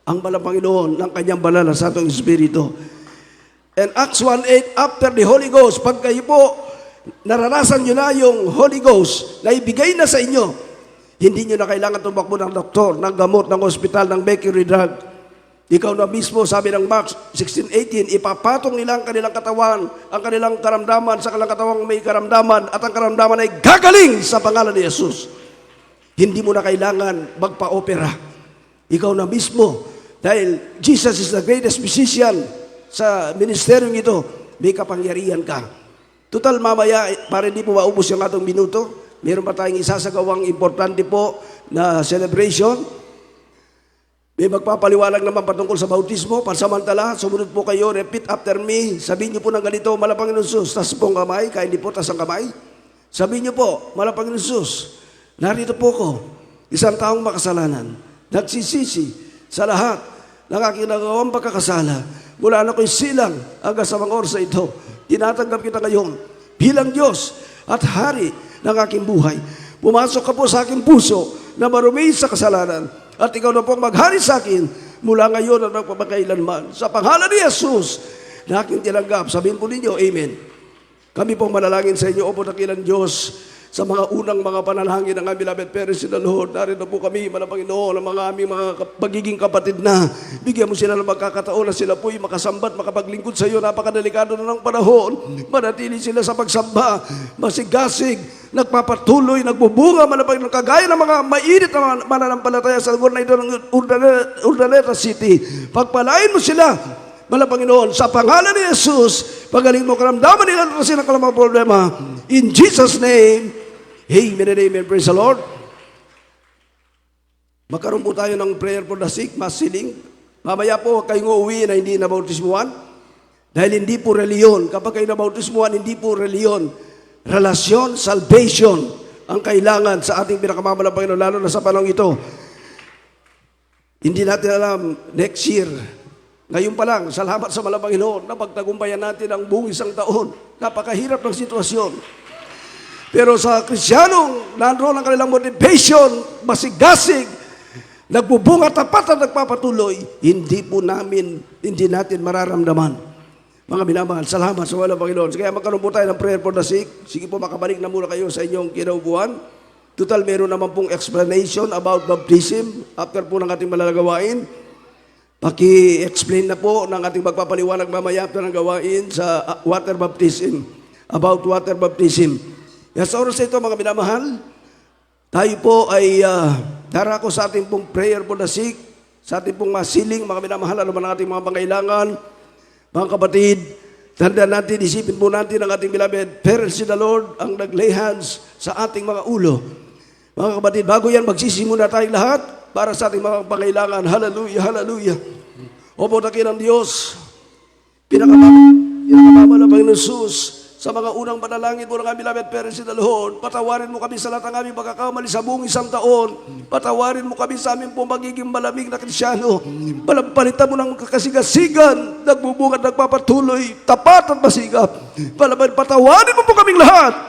ang mahal na Panginoon ng kanyang banal na Santong Espiritu. And Acts 1:8, after the Holy Ghost, pag kayo po naranasan nyo na yung Holy Ghost na ibigay na sa inyo, hindi nyo na kailangan tumakbo ng doktor, ng gamot, ng ospital, ng bakery drug. Ikaw na mismo, sabi ng Mark 16:18, ipapatong nila ang kanilang katawan, ang kanilang karamdaman sa kanilang katawang may karamdaman, at ang karamdaman ay gagaling sa pangalan ni Jesus. Hindi mo na kailangan magpa-opera. Ikaw na mismo, dahil Jesus is the greatest physician sa ministeryong ito, may kapangyarihan ka. Total mamaya, para hindi po maubos yung atong minuto, meron pa tayong isasagawang importante po na celebration. May magpapaliwanag naman patungkol sa bautismo. Pansamantala, sumunod po kayo, repeat after me. Sabihin niyo po ng ganito, mahal na Panginoon Jesus, tas po ang kamay, kaya hindi po tas ang kamay. Sabihin niyo po, mahal na Panginoon Jesus, narito po ko, isang taong makasalanan, nagsisisi sa lahat ng aking nagawang pagkakasala. Mula na ko'y silang hanggang sa mga oras na ito. Tinatanggap kita ngayon bilang Diyos at Hari ng aking buhay. Pumasok ka po sa aking puso na marumi sa kasalanan. At ikaw na pong maghari sa akin mula ngayon at magpapakailanman. Sa pangalan ni Jesus na aking tinanggap. Sabihin po ninyo, Amen. Kami pong manalangin sa inyo, Opo dakilang Diyos, sa mga unang mga panalangin ng aming beloved parents in the Lord. Narito po kami, Mahal na Panginoon, ang mga aming mga pagiging kapatid na bigyan mo sila ng magkakataon na sila po'y makasambat, makapaglingkod sa iyo. Napakadelikado na ng panahon. Manatili sila sa pagsamba, masigasig, nagpapatuloy, nagbubunga, Mahal na Panginoon, kagaya ng mga mainit na mananampalataya sa lugar na ito ng Urdaneta City. Pagpalain mo sila, Mahal na Panginoon, sa pangalan ni Jesus, pagaling mo karamdaman nila at sila kalamang problema. In Jesus' name, Amen and amen. Praise the Lord. Magkaroon po tayo ng prayer for the sick, mass healing. Mamaya po, huwag kayong uuwi na hindi nabautismuhan. Dahil hindi po reliyon. Kapag kayo nabautismuhan, hindi po reliyon. Relasyon, salvation ang kailangan sa ating pinakamamalang Panginoon, lalo na sa panahon ito. Hindi natin alam, next year, ngayon pa lang, salamat sa malang Panginoon na pagtagumpayan natin ang buong isang taon. Napakahirap ng sitwasyon. Pero sa Kristiyanong, nandoon ang kanilang motivation, masigasig, nagbubunga tapat at nagpapatuloy, hindi natin mararamdaman. Mga minamahal, salamat sa walang Panginoon. Kaya magkaroon po tayo ng prayer for the sick. Sige po, makabalik na muna kayo sa inyong kinaupuan. Total, meron naman pong explanation about baptism after po ng ating malalagawain. Paki-explain na po ng ating magpapaliwanag mamaya after ng gawain sa water baptism, about water baptism. Kaya sa oras na ito, mga minamahal, tayo po ay darako sa ating pong prayer for the sick, sa ating pong masiling, mga minamahal, alam ang ating mga pangailangan. Mga kapatid, tandaan natin, isipin po natin ang ating beloved parents in the Lord ang naglay hands sa ating mga ulo. Mga kapatid, bago yan, magsisimula tayong lahat para sa ating mga pangailangan. Hallelujah, hallelujah. O putakin ng Diyos, pinakamamala Panginoon Jesus, sa mga unang panalangin po ng aming beloved parents in the Lord, patawarin mo kami sa lahat ng aming pagkakamali sa buong isang taon. Patawarin mo kami sa aming po magiging malamig na Kristyano. Palitan mo ng kasigasigan, nagbubunga at nagpapatuloy, tapat at masigap. Patawarin mo po kaming lahat.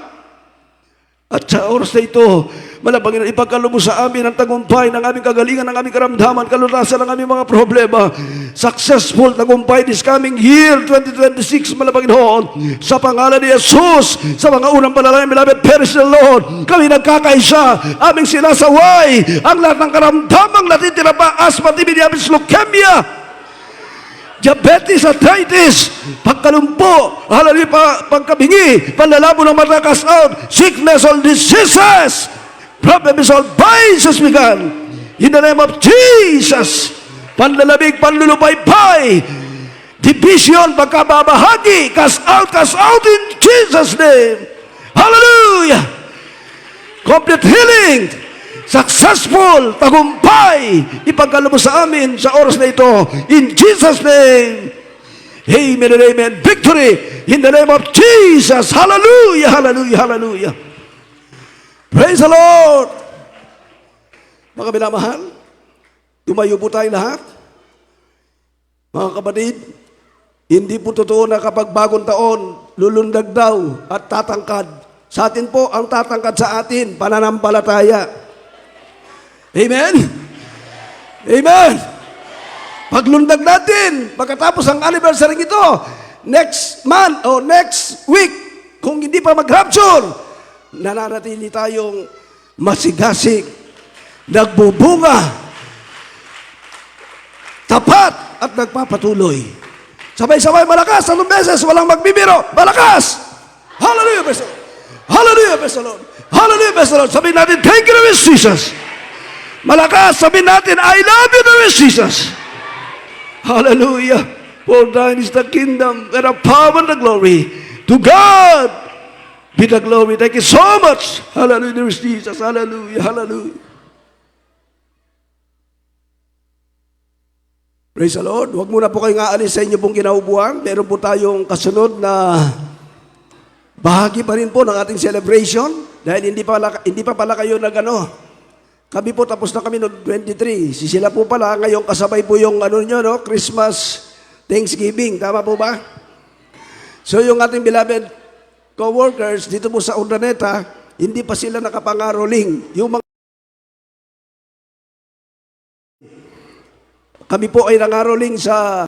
At sa oras na ito, malabangin, ipagkalo mo sa amin ang tagumpay ng aming kagalingan, ng aming karamdaman, kalutasan ng aming mga problema. Successful tagumpay this coming year, 2026, malabangin hoon. Sa pangalan ni Jesus, sa mga unang panalangin, beloved parents of the Lord, kami nagkakaisa, aming sinasaway, ang lahat ng karamdamang natitira pa, asthma, TB, diabetes, leukemia, diabetes, arthritis, pagkalumpo, hallelujah, pagkabingi, panlalabo ng mata, cast out, sickness, all diseases, problem is all by Jesus began. In the name of Jesus, panlalamig, panlulupay-pay, division, pagkababahagi, cast out in Jesus' name. Hallelujah! Complete healing, successful, tagumpay, ipagkalo mo sa amin sa oras na ito. In Jesus' name, amen and amen. Victory in the name of Jesus. Hallelujah, hallelujah, hallelujah. Praise the Lord. Mga minamahal, tumayo po tayo lahat. Mga kapatid, hindi po totoo na kapag bagong taon, lulundag daw at tatangkad. Sa atin po, ang tatangkad sa atin, pananampalataya. Amen? Amen! Paglundag natin, pagkatapos ang anniversary ito, next month o next week, kung hindi pa mag-rapture, nananatili tayong masigasig, nagbubunga, tapat at nagpapatuloy. Sabay-sabay malakas, 3 beses, walang magbibiro, malakas! Hallelujah, praise the Lord! Hallelujah, praise the Lord! Hallelujah, praise the Lord! Sabihin natin, thank you, Lord Jesus! Malakas, sabihin natin, I love you, Lord Jesus. Hallelujah. For thine is the kingdom and the power and the glory. To God be the glory. Thank you so much. Hallelujah, Lord Jesus. Hallelujah, hallelujah. Praise the Lord. Huwag muna po kayong aalis sa inyo pong kinaubuan. Meron po tayong kasunod na bahagi pa rin po ng ating celebration. Dahil hindi pa pala kayo kami po tapos na kami noong 23. Sila po pala, ngayon kasabay po yung Christmas, Thanksgiving. Tama po ba? So yung ating beloved co-workers dito po sa Urdaneta, hindi pa sila nakapangaroling. Kami po ay nangaroling sa